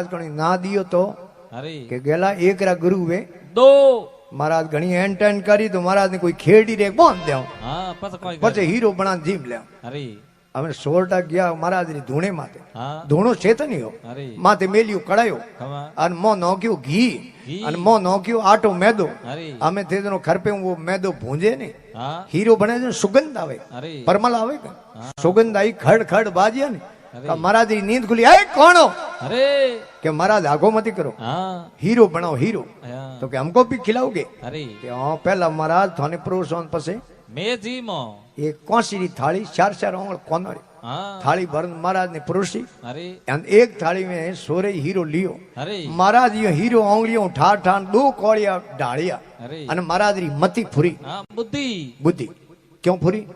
घणी ना दियो तो अरे के गेला एक रा गुरु वे दो महाराज घणी एंटन करी तो महाराज ने कोई खेड़ी रे बांध दे हाँ कोई पछे हीरो बना जीव ले अरे हमें 16 गया महाराज री धूणे माते हाँ धूणो चेतन हो अरे माते मेलियो कड़ायो खमा अन मो नोक्यो घी घी अन मो नोक्यो आटो मैदो अरे हमें थे जनो घर पे वो मैदो भूंजे ने हाँ हीरो बने जो सुगंध आवे अरे परमल आवे सुगंध आई खड़ खड़ बाजिया ने अरे। का महाराज री नींद खुली आए कौन हो अरे के महाराज आगो मत करो हाँ हीरो बनाओ हीरो हाँ तो के हमको भी खिलाओगे अरे के हाँ पहला महाराज थाने प्रोसन पसे मैं जी मो एक कौसी री थाली चार चार ओंगल कोनरी हाँ थाली भर महाराज ने परोसी अरे और एक थाली में सोरे हीरो लियो अरे महाराज ये हीरो ओंगलियों ठार ठार दो कोड़िया डालिया अरे और महाराज री मती फुरी हाँ बुद्धि बुद्धि क्यों फुरी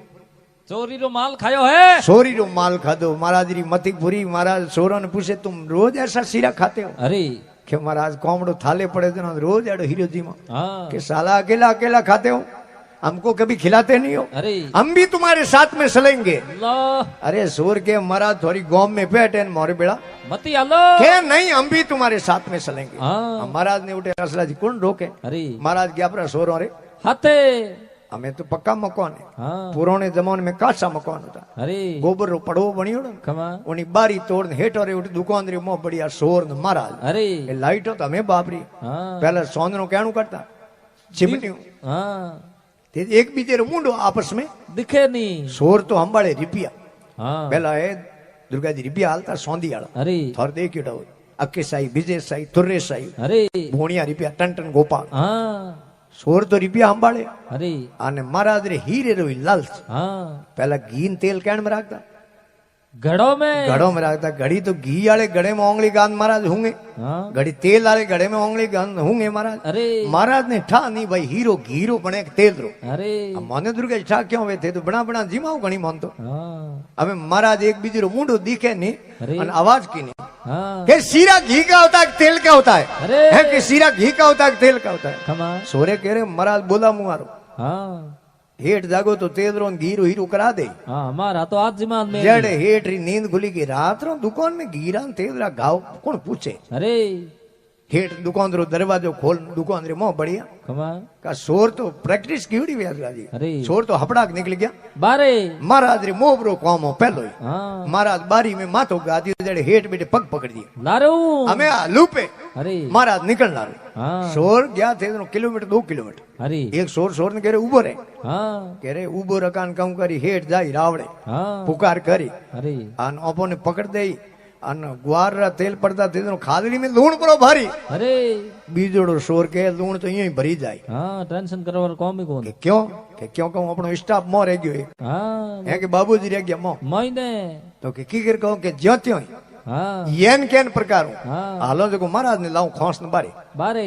चोरी रो माल खायो है सोरी रो माल खादो महाराज री मती फुरी महाराज सोरो ने पूछे तुम रोज ऐसा सीरा खाते हो अरे के महाराज कोमड़ो थाले पड़े थे रोज एडो हीरो जी में हाँ के साला अकेला अकेला खाते हो हमको कभी खिलाते नहीं हो अरे हम भी तुम्हारे साथ में चलेंगे अल्लाह अरे सोर के महाराज थोड़ी गांव में बैठे मोरे बेड़ा मती आलो के नहीं हम भी तुम्हारे साथ में चलेंगे हाँ महाराज ने उठे असला जी कौन रोके अरे महाराज गया पर सोरो रे हाथे हमें तो पक्का मकान है हाँ पुराने जमाने में काचा मकान होता अरे गोबर रो पड़ो बनियो ने खमा उनी बारी तोड़ हेठो रे उठी दुकान रे मो बढ़िया सोर न महाराज अरे ए लाइट हो तो हमें बापरी हाँ पहले सोंदनो कहणु करता चिमनी हाँ ते एक बीजे रो मुंडो आपस में दिखे नहीं सोर तो हंबाड़े रिपिया हाँ पहला है दुर्गा जी रिपिया हालता सोंदी आला अरे थोर देखियो डो अक्के साई विजय साई तुर्रे साई अरे भोणिया रिपिया टन टन गोपाल हाँ सोर तो रिपिया हंबाड़े अरे आने महाराज रे हीरे रो लालच हाँ पहला घी तेल कैन में रखता घड़ो में घड़ो में रखता घड़ी तो घी वाले घड़े में ओंगली गांध महाराज होंगे हाँ घड़ी तेल वाले घड़े में ओंगली गांध होंगे महाराज अरे महाराज ने ठा नहीं भाई हीरो घीरो बने के तेल रो अरे अब माने दुर्गा जी ठा क्यों वे थे तो बना बना जीमाओ घणी मन तो हाँ हमें महाराज एक बीजे रो मुंडो दिखे नहीं अरे और आवाज की नहीं हाँ के सीरा घी का होता है तेल का होता है अरे है कि सीरा घी का होता है तेल का होता है खमा सोरे कह रहे महाराज बोला मुहारो हाँ हेठ जागो तो तेल रो घीरो हीरो करा दे हाँ हमारा तो आज जिमान में जड़े हेठ री नींद खुली की रात रो दुकान में घीरा तेल रा घाव कौन पूछे अरे हेठ दुकान रो दरवाजो खोल दुकान रे मोह बढ़िया खमा का शोर तो प्रैक्टिस कीड़ी व्यासला जी अरे शोर तो हपड़ाक निकल गया बारे महाराज रे मोबरो काम हो पहलो ही हाँ महाराज बारी में माथो गादी जड़े हेठ बेटे पग पकड़ दिए लारू हमें आलू पे अरे महाराज निकलना हाँ शोर गया थे किलोमीटर 2 किलोमीटर अरे एक शोर ने कह रहे उबो रे हाँ कह रहे उबो रकान कहूं करी हेठ जाई रावड़े हाँ पुकार करी अरे अन ओपो ने पकड़ दई अन ग्वार रा तेल पड़ता थे खादड़ी में लूण पड़ो भारी अरे बीजोड़ो शोर के लूण तो यूं ही भरी जाए हाँ टेंशन करवार कौन भी कौन के क्यों कहूं अपनो स्टाफ मो रह गयो हाँ है कि बाबूजी रह गया मो महीने तो के की कर कहूं के ज्यो त्यों हाँ येन केन प्रकार हाँ हालो जो महाराज ने लाऊं खोस न बारी बारे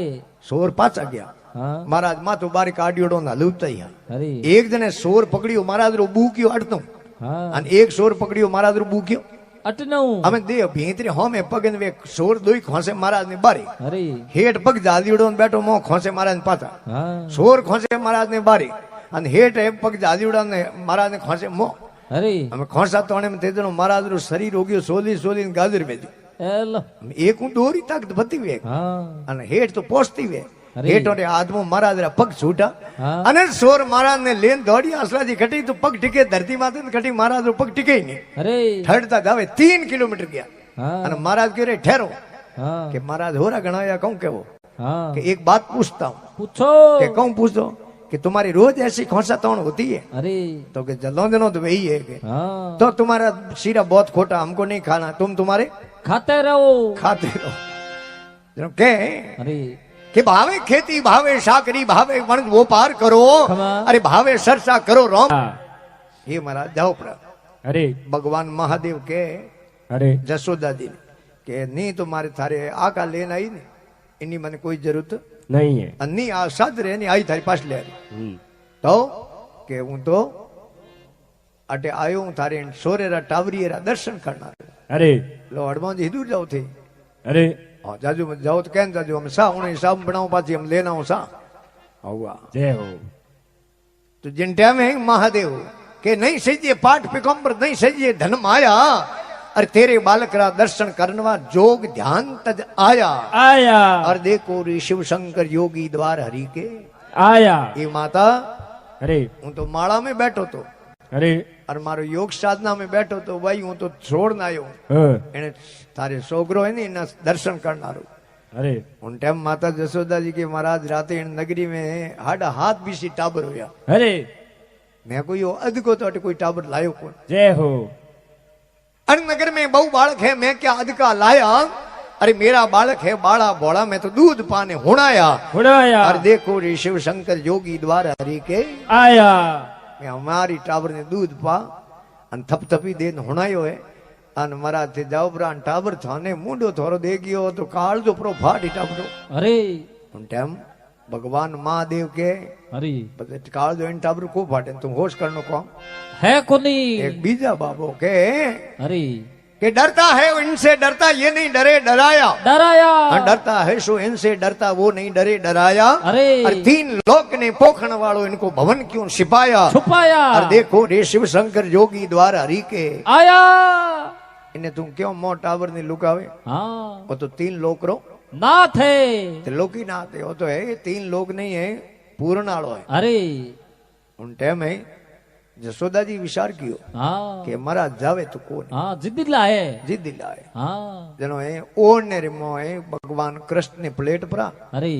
शोर पाचा गया हाँ महाराज माथो बारी काढ़ियोड़ो ना लूपता ही अरे एक जने शोर पकड़ियो महाराज रो बूकियो अटतो हाँ अन एक शोर पकड़ियो महाराज रो बूकियो अटनऊ हमें दे भीतरे होमे पगन वे शोर दोई खोसे महाराज ने बारी अरे हेठ पग जादीड़ो ने बैठो मो खोसे महाराज ने पाता हाँ शोर खोसे महाराज ने बारी अन हेठ पग जादीड़ा ने महाराज ने खोसे मो अरे हमें खोसा तोने में तेजनो महाराज रो शरीर हो गयो सोली सोली गाजर में एलो एक दोरी ताकत बती वे हाँ अन हेठ तो पोस्ती वे अरे। हेठ और आदमो महाराज रा पग छूटा हाँ अने शोर महाराज ने लेन दौड़ी असला जी खटी तो पग टिके धरती माते ने खटी महाराज रो पग टिके ही नहीं अरे ठड़ता जावे 3 किलोमीटर गया हाँ अने महाराज कह रहे ठहरो हाँ के महाराज हो रहा गणाया कहूं के वो हाँ कि एक बात पूछता हूँ पूछो कि कहूं पूछ दो कि तुम्हारी रोज ऐसी खोसा तौण होती है अरे तो कि जलो जनो तो वही है कि हाँ तो तुम्हारा सीरा बहुत खोटा हमको नहीं खाना तुम तुम्हारे खाते रहो खाते रहो जनो के अरे कि भावे खेती भावे शाकरी भावे वणज व्यापार करो खमा। अरे भावे सरसा करो रोम हाँ, ये महाराज जाओ पड़ा अरे भगवान महादेव के अरे जसोदा जी ने के नहीं तुम्हारे थारे आका लेना आई नहीं इन्हीं मैंने कोई जरूरत नहीं है अन्नी आ साध रे नहीं आई थारी पास ले आई तो के हूं तो अटे आयो हूं थारे सोरे रा टावरी रा दर्शन करना अरे लो हड़मा जी दूर जाओ थे अरे हाँ जाजू मत जाओ तो कहन जाजू हम सा उन्हें हिसाब बनाओ पाची हम लेना हूं सा हुआ जय हो तो जिन टाइम है महादेव के नहीं सही पाठ पिकम्बर नहीं सही धन माया अरे तेरे बालक रा दर्शन करनवा जोग ध्यान तज आया आया और देखो रे शिव शंकर योगी द्वार हरि के आया ये माता अरे हूँ तो माड़ा में बैठो तो अरे और मारो योग साधना में बैठो तो भाई हूँ तो छोड़ ना आयो हाँ, એને તારે છોકરો હે ને એના દર્શન કરનારો अरे उन टाइम माता जसोदा जी के महाराज राते इन नगरी में हाडा हाथ बीसी टाबर होया अरे मैं कोई अध को तो अटे कोई टाबर लायो कौन जय हो अरे नगर में बहु बालक है मैं क्या अध का लाया अरे मेरा बालक है बाड़ा बोड़ा मैं तो दूध पाने हुणाया उड़ाया और देखो रे शिव शंकर योगी द्वार हरि के आया मैं हमारी टाबर ने दूध पा अन थपथपी देन हुणायो है अन मरा थे जाओ ब्रान टाबर थाने मुंडो थोरो दे गयो तो काल जो प्रो फाटी टाबरो अरे उन टाइम भगवान महादेव के अरे काल जो इन टाबर को फाटे तुम होश करनो को है कोनी एक बीजा बाबो के अरे डरता है इनसे डरता ये नहीं डरे डराया डराया डरता है सो इनसे डरता वो नहीं डरे डराया अरे और तीन लोक ने पोखण वालों इनको भवन क्यों छिपाया छुपाया और देखो रे शिव शंकर योगी द्वार हरि के आया इन्हें तुम क्यों मो टावर ने लुकावे हाँ वो तो तीन लोक रो ना थे लोग ही ना आते वो तो है तीन लोग नहीं है पूर्ण आलो है अरे उन टाइम है जसोदा जी विचार कियो हाँ के महाराज जावे तो कौन हाँ जिद्दी लाए जिद दिलाए हाँ जनो है ओर ने रिमो है भगवान कृष्ण ने प्लेट पर अरे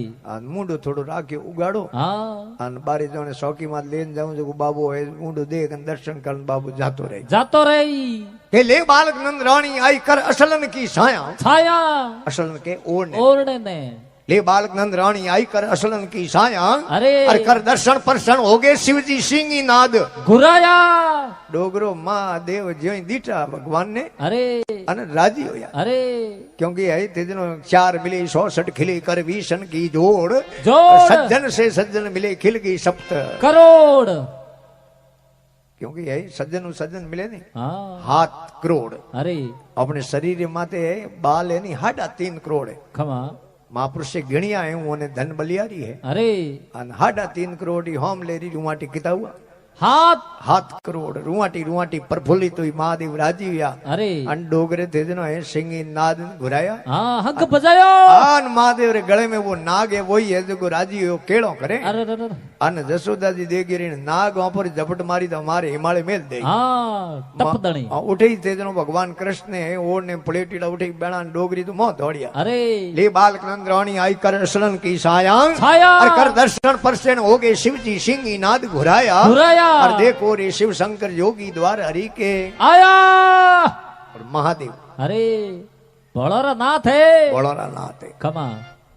मुंडो थोड़ो राखे उगाड़ो हाँ अन बारी जो सौकी मात लेन जाऊं जो बाबू है मुंडो देख दर्शन कर बाबू जातो रहे जातो रही के ले बालक नंद रानी आई कर असलन की छाया छाया असलन के ओर ने ओरने ने ले बालक नंद रानी आई कर असलन की छाया अरे और कर दर्शन परसन हो गए शिव जी सिंगी नाद घुराया डोगरो महादेव ज्यों दीटा भगवान ने अरे अन राजी होया अरे क्योंकि है तेजनो चार मिले 66 खिले कर भीषण की जोड़ जोड़ सज्जन से सज्जन मिले खिल गई सप्त करोड़ क्योंकि है सज्जन मिले नहीं हाँ हाथ करोड़ अरे अपने शरीर माते बाल है नहीं हाडा 3 करोड़ है खमा महापुरुष से गणिया है उन्हें धन बलियारी है अरे अन हाडा 3 करोड़ ही होम लेरी रुवाटी किता हुआ हाथ करोड़ रुवाटी प्रफुल्लित हुई महादेव राजी हुआ अरे अन डोगरे थे जनो है सिंगी नाद घुराया हाँ हक बजायो अन महादेव रे गले में वो नाग है वही है जो राजी हो केड़ो करे अरे अरे अन जसोदा जी दे गिरी नाग वहां पर झपट मारी तो हमारे हिमालय मेल दे हाँ टप दणी उठे ही थे जनो भगवान कृष्ण ने ओर ने प्लेटीड़ा उठे बेड़ा डोगरी तो मोह दौड़िया अरे ले बालक नंद रानी आई कर असलन की छाया छाया और कर दर्शन परसेन हो गए शिव जी सिंगी नाद घुराया घुराया और देखो रे शिव शंकर योगी द्वार हरि के आया और महादेव अरे बड़ोरा नाथ है बड़ोरा नाथ है खमा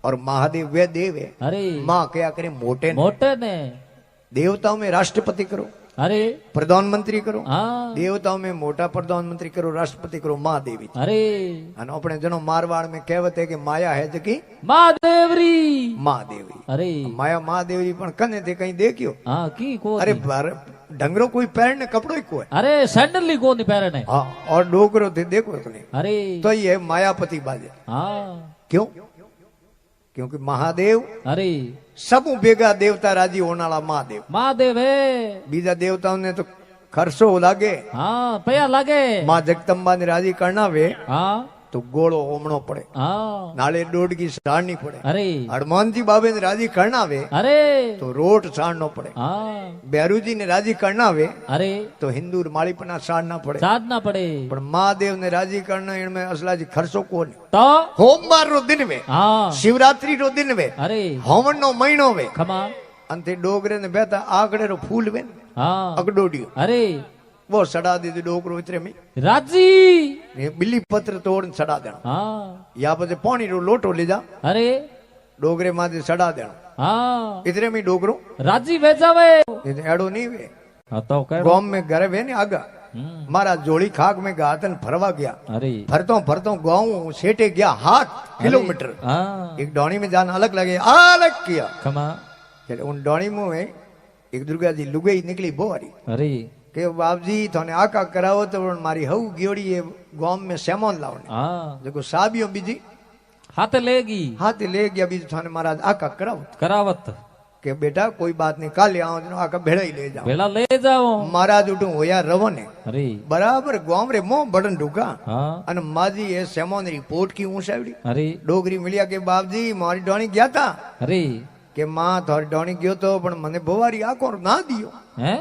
और महादेव वे देव है अरे माँ क्या करे मोटे ने मोटे ने देवताओं में राष्ट्रपति करो अरे प्रधानमंत्री करो हाँ देवताओं में मोटा प्रधानमंत्री करो राष्ट्रपति करो महादेवी अरे અને આપણે જનો મારવાડ में કહેવત है कि माया है जकी महादेवरी महादेवी अरे माया महादेवी पण कने ते कहीं देखियो हाँ की को अरे ढंगरो कोई पैर ने कपड़ो ही को है अरे सैंडल ली को नहीं पहरे ने हाँ और डोगरो थे देखो तो नहीं अरे तो ये मायापति बाजे हाँ क्यों क्योंकि महादेव अरे सब बेगा देवता राजी होनाला महादेव महादेव है बीजा देवताओं ने तो खर्चो लागे हाँ पया लागे माँ जगदम्बा ने राजी करना वे हाँ तो गोड़ो होमणो पड़े हाँ नाले डोड की साड़नी पड़े अरे हनुमान जी बाबे ने राजी करना वे अरे तो रोट साड़नो पड़े हाँ बैरू जी ने राजी करना वे अरे तो हिंदू मालीपना साड़ना पड़े साधना पड़े पर महादेव ने राजी करना इनमें असला जी खर्चो कोन तो होमवार रो दिन में हाँ शिवरात्रि रो दिन में अरे होमन नो महीनो वे खमा अंते डोगरे ने बेता आगड़े रो फूल वे हाँ अगडोडियो अरे वो सड़ा दी डोगरो इतरे में राजी ये बिल्ली पत्र तोड़ सड़ा देना हाँ या बजे पानी रो लोटो ले जा अरे डोगरे माथे सड़ा देना हाँ इतरे में डोगरो राजी भेजावे एड़ो नहीं वे हाँ तो कह गांव में घर वे ने आगा मारा जोड़ी खाक में गातन फरवा गया अरे फरतो गांव सेटे गया 7 किलोमीटर हाँ एक डोनी में जाना अलग लगे अलग किया खमा उन डोनी में एक दुर्गा जी लुगाई निकली बोरी अरे के बाप जी थोने आका करावो तो मारी हऊ गियोड़ी ये गांव में सेमोन लावने हाँ देखो साबियो बीजी हाथ लेगी हाथ ले गया बीज थाने महाराज आका करावत करावत કે બેટા कोई बात नहीं काले आओ जनो आका भेड़ा ही ले जाओ भेला ले जाओ महाराज उठू होया रवने अरे बराबर गांव रे मोह बटन ढूका हाँ अन माजी ये सेमोन रिपोर्ट की ऊंचावड़ी अरे डोगरी मिलिया के बाप जी मारी डोणी गया था अरे के मां थारी डोणी गयो तो पण मने बोवारी आको ना दियो हैं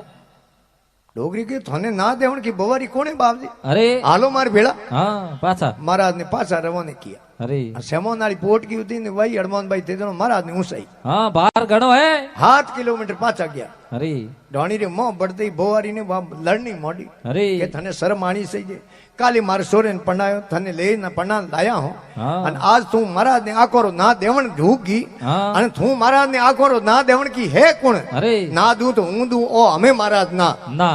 डोगरी के थाने ना देवण की बोवारी कोने बाप जी अरे हालो मार भेड़ा हाँ पाछा महाराज ने पाछा रवाने किया अरे सेमोन वाली पोट की होती ने भाई हनुमान भाई ते महाराज ने ऊंचाई हाँ बाहर घणो है 7 किलोमीटर पाछा गया अरे डोणी रे मोह बढ़ती बोवारी ने लड़नी मोड़ी अरे के थने शर्म आनी सही जे काली मार सोरे ने पढ़ायो थने ले न पढ़ा लाया हो हाँ अन आज तू महाराज ने आकोरो ना देवण धूगी हाँ अन तू महाराज ने आकोरो ना देवण की है कौन अरे ना दू तो हूं दू ओ हमें महाराज ना ना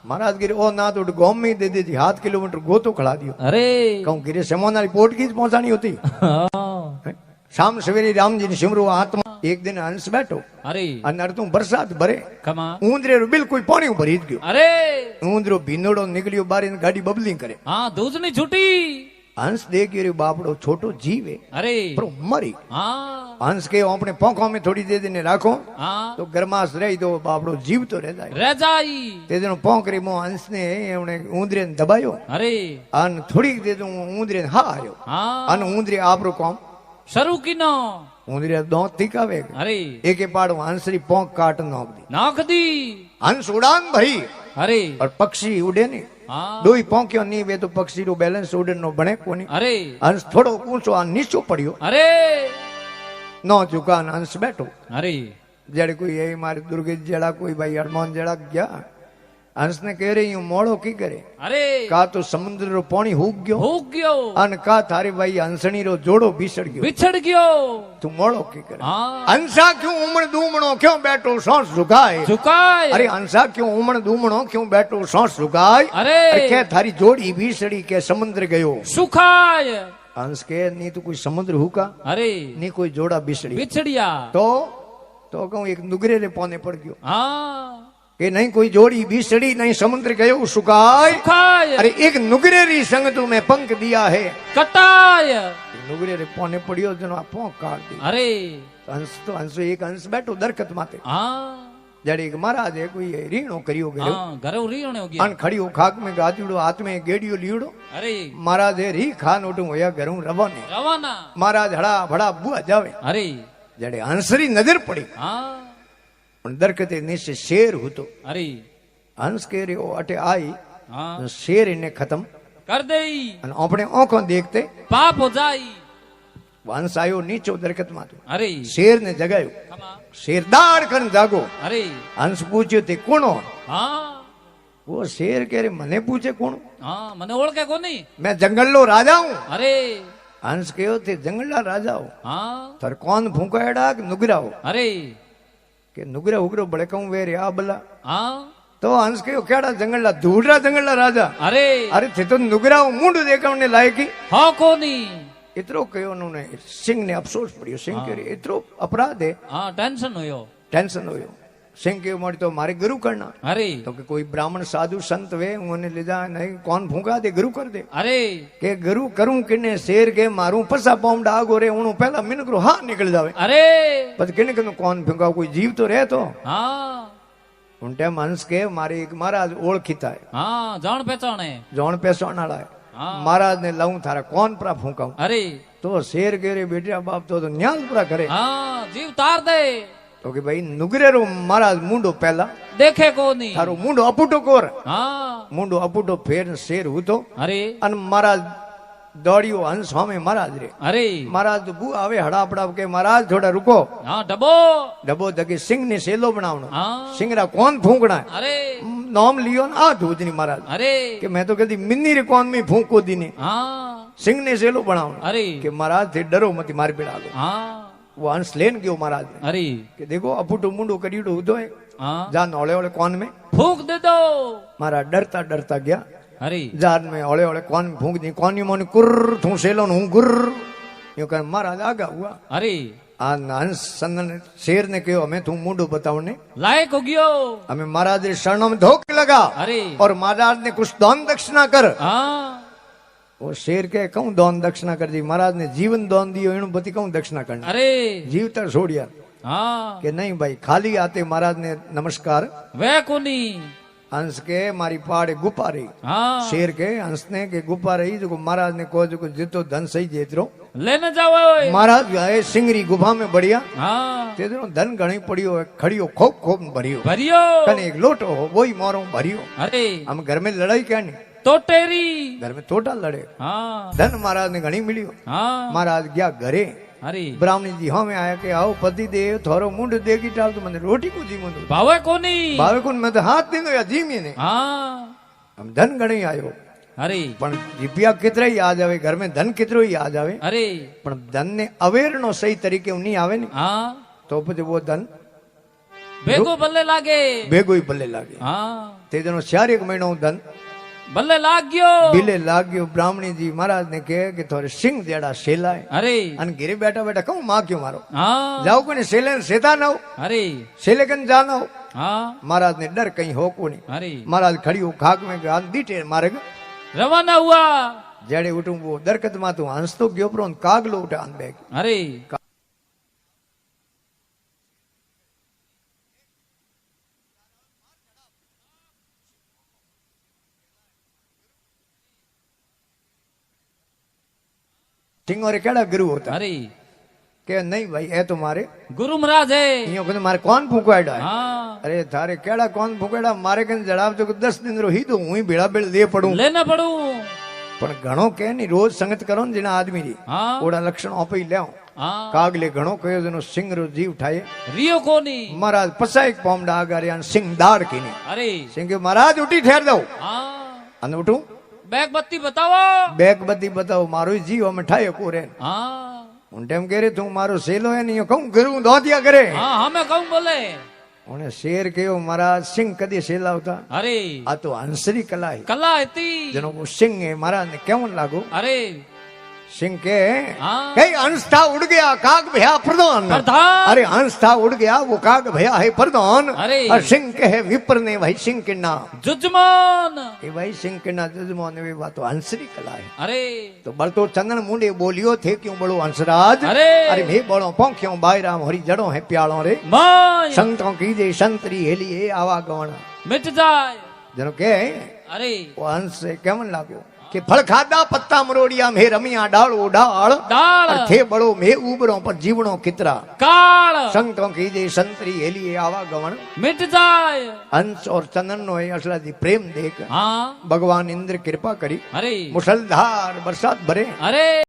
महाराज गिरे ओ ना तो गांव में ही दे दीजिए 7 किलोमीटर गोतो खड़ा दियो अरे कहूं गिरे सेमोन वाली पोट की पहुंचानी होती हाँ शाम सवेरे राम जी ने सिमरो आत्मा एक दिन हंस बैठो अरे अनर तू बरसात भरे कमा ऊंदरे रो बिल्कुल पानी भरी गयो अरे ऊंदरो भीनोड़ो निकलियो बारी ने गाड़ी बबलिंग करे हाँ दूध नहीं छूटी हंस देख रे बापड़ो छोटो जीव है अरे पर मरी हाँ हंस के अपने पोंखों में थोड़ी दे देने राखो हाँ तो गरमास रही तो बापड़ो जीव तो रह जाए रह जाई ते दिनो पोंख रे मो हंस ने एवने ऊंदरे ने दबायो अरे अन थोड़ी दे दू ऊंदरे ने हा आयो हाँ अन ऊंदरे आपरो काम शुरू की नो ऊंदरे दो तिकावे अरे एके पाड़ो हंसरी पोंख काट नोक दी नाख दी हंस उड़ान भरी अरे और पक्षी उड़े नहीं हाँ दो ही पोंख्यो नहीं वे तो पक्षी रो बैलेंस उड़न नो बने कोनी अरे हंस थोड़ो ऊंचो आ नीचो पड़ियो अरे नो झुकान हंस बैठो अरे जड़े कोई यही मारे दुर्गे जड़ा कोई भाई हनुमान जड़ा गया हंस ने कह रही हूं मोड़ो की करे अरे का तो समुद्र रो पानी हुक गयो हो गयो अन का थारे भाई हंसनी रो जोड़ो बिछड़ गयो बिछड़ गयो तू मोड़ो की करे हाँ हंसा क्यों उमड़ दूमणो क्यों बैठो सांस झुकाए झुकाए अरे हंसा क्यों उमड़ दूमणो क्यों बैठो सांस झुकाए अरे के थारी जोड़ी बिछड़ी के समुद्र गयो सुखाय हंस के नहीं तो कोई समुद्र हुका अरे नहीं कोई जोड़ा बिछड़ी बिछड़िया तो कहूं एक नुगरे रे पौने पड़ गयो हाँ कि नहीं कोई जोड़ी बिछड़ी नहीं समुद्र गयो सुखाय सुखाय अरे एक नुगरे री संग तू मैं पंख दिया है कटाय नुगरे रे पौने पड़ियो जनो पोंख काट दी अरे हंस एक हंस बैठो दरखत माते हाँ जड़े एक महाराज है कोई रीणो करियो गयो हाँ घरों रीण हो गया अन खड़ियो खाक में गाजूड़ो हाथ में गेड़ियो लीड़ो अरे महाराज है री खान उठू होया घरों रवाने रवाना महाराज हड़ा भड़ा बुआ जावे अरे जड़े हंसरी नजर पड़ी हाँ दरखते नीचे शेर हुतो अरे हंस के रे अटे आई हाँ शेर इन्हें खत्म कर दई अपने आंखों देखते पाप हो जाई हंस आयो नीचो दरखत मातो अरे शेर ने जगायो खमा शेर दाड़ कर जागो अरे हंस पूछ्यो ते कोणो हाँ वो शेर कह रे मने पूछे कोण हाँ मने ओळखे कोनी मैं जंगल लो राजा हूं अरे हंस कहो ते जंगल ला राजा हो हाँ तर कौन फूंकायड़ा कि नुगरा हो अरे के नुगरा उगरो बड़े कहूं वे रे आ बला हाँ तो हंस कहो केड़ा जंगल ला धूड़रा जंगल ला राजा अरे अरे थे तो नुगरा हूं मुंड देखने लायकी हाँ कोनी इतरो कहो उन्होंने सिंह ने अफसोस पड़ियो सिंह कह रही इतरो अपराध है हाँ टेंशन हुयो टेंशन हो सिंह के मोड़ी तो मारे गुरु करना अरे तो कि कोई ब्राह्मण साधु संत वे उन्हें ले जा नहीं कौन फूंका दे गुरु कर दे अरे के गुरु करूं किने शेर के मारूं पसा पौम डागो रे उन्हों पहला मिनकरो हाँ निकल जावे अरे पर किने किने कौन फूंका कोई जीव तो रहे तो हाँ उन टाइम हंस के मारे एक महाराज ओळखीता है हाँ जान पहचान है जौन पैसों वाला है हाँ महाराज ने लाऊं थारा कौन परा फूंकाऊं अरे तो शेर के रे बेटिया बाप तो न्याल पूरा करे हाँ जीव तार दे तो कि भाई नुगरे रो महाराज मुंडो पहला देखे कोनी थारो मुंडो अपुटो कोर हाँ मुंडो अपुटो फेर शेर हुतो अरे अन महाराज दौड़ियो हंस हमें महाराज रे अरे महाराज तो बू आवे हड़ापड़ा के महाराज थोड़ा रुको हाँ डबो डबो दगे सिंह ने सेलो बनावनो हाँ सिंगरा कौन फूंकना है अरे नाम लियो ना आ दूधनी महाराज अरे कि मैं तो कहती मिन्नी रे कौन में फूंको दीने हाँ सिंह ने सेलो बनावनो अरे कि महाराज थे डरो मत मार बिड़ा लो हाँ वो हंस लेन गयो महाराज ने अरे कि देखो अपुटो मुंडो करीडो उदो है हाँ जा ओले ओले कौन में फूक दे दो महाराज डरता डरता गया अरे जार में ओले ओले कौन में फूंक दी कौन मोनी कुर्र थू सेलो हूं गुर्र यूं कर महाराज आगा हुआ अरे हंस संदन शेर ने कहो हमें तू मुंडो बताओ ने लायक हो गयो हमें महाराज रे शरणों में धोखे लगा अरे और महाराज ने कुछ दान दक्षिणा कर हाँ वो शेर के कहूं दान दक्षिणा कर दी महाराज ने जीवन दान दियो एनु बती कहूं दक्षिणा करना अरे जीव तर छोड़िया हाँ કે નહીં ભાઈ ખાલી આતે મહારાજને નમસ્કાર वे कोनी હંસ કે મારી પાડે ગુપા રહી हाँ શેર કે હંસને કે ગુપા રહી જો महाराज ने કહો જો જીતો ધન સહી જેતરો लेने जाओ महाराज गए सिंगरी गुफा में बढ़िया हाँ तेरो धन घणी पड़ियो है खड़ियो खूब खूब भरियो भरियो कने एक लोटो हो वही मारो भरियो अरे हम घर में लड़ाई क्या नहीं तो टेरी घर में तोटा लड़े हाँ धन महाराज ने घणी मिलियो हाँ महाराज गया घरे अरे ब्राह्मणी जी हमें आया कि आओ पति देव थोरो मुंड देगी टाल तो मैंने रोटी को जी मुंड भावे कोनी भावे को मैं तो हाथ देंगे या जीमी ने हाँ हम धन घणी आयो अरे પણ રૂપિયા કેટલા યાદ આવે ઘર में ધન કેટલો યાદ આવે अरे પણ ધન ને અવેર નો સહી તરીકે નહીં આવે ને हाँ તો પછી वो ધન भेगो बल्ले लागे ભેગો ભલે લાગે हाँ તે જનો 4 મહિનો ધન बल्ले लाग गयो બિલે લાગ્યો બ્રાહ્મણી જી મહારાજ ને કહે કે થોરે સિંહ દેડા સેલાય अरे અને ઘરે બેઠા બેઠા કહું માં ક્યો મારો हाँ જાઓ કોને સેલે સેતા ના હો अरे सेले कन जाना हो हाँ महाराज ने डर कहीं हो को नहीं अरे महाराज खड़ी हो खाक में गान दीटे मारे रवाना हुआ जड़े उठूं वो दरकत मा तू हंस तो गयो पर कागलो उठा अन बैग अरे सिंगोरे केड़ा गुरु होता अरे के नहीं भाई ए तो मारे गुरु महाराज है इयो कहते मारे कौन फूकाड़ा है हाँ अरे थारे केड़ा कौन फूकाड़ा मारे कन जड़ाव जो 10 दिन रो ही तो हुई बेड़ा बेड़ दे पड़ू लेना पड़ू पण घणो के नहीं रोज संगत करो ने जिना आदमी री हाँ ओड़ा लक्षण आपी लेओ हाँ कागले घणो कयो जनो सिंह रो जीव ठाए रियो कोनी महाराज पसाई पोमडा आगारे अन सिंह दाड़ कीने अरे सिंह के महाराज उठी ठहर दो हाँ अन उठू बैग बत्ती बताओ बैग बत्ती बताओ मारो जीव हम ठाए कोरे हाँ उन टाइम कह रहे तू मारो सेलो है नहीं कहूं गुरु दोतिया करे हाँ हमें कहूँ बोले उन्हें शेर कहो महाराज सिंह कदी सेला होता अरे आ तो हंसरी कला है कला इतनी जनो वो सिंह है महाराज ने क्यों लागो अरे सिंह के हाँ कई हंस था उड़ गया काग भया प्रधान प्रधान। अरे हंस था उड़ गया वो काग भया है प्रधान अरे। और सिंह के है विप्र ने भाई सिंह के ना जुजमान ये भाई सिंह के ना जजमान वे बात तो हंसरी कला है अरे तो बल तो चंदन मुंडे बोलियो थे क्यों बड़ो हंसराज अरे अरे भे बड़ो पौंख्यों बायराम हरी जड़ों है प्यालों रे माय संतों की जे संतरी हेलिए आवागमन मिट जाए जनो के अरे वो हंस से केमन लागो कि फल खादा पत्ता मरोड़िया में रमिया डालो डाल डाल और थे बड़ो में उबरों पर जीवनों कितरा काल संतों की जे संतरी हेलिए आवागमन मिट जाए हंस और चंदन नो असला दी प्रेम देख हाँ भगवान इंद्र कृपा करी अरे मुसलधार बरसात भरे अरे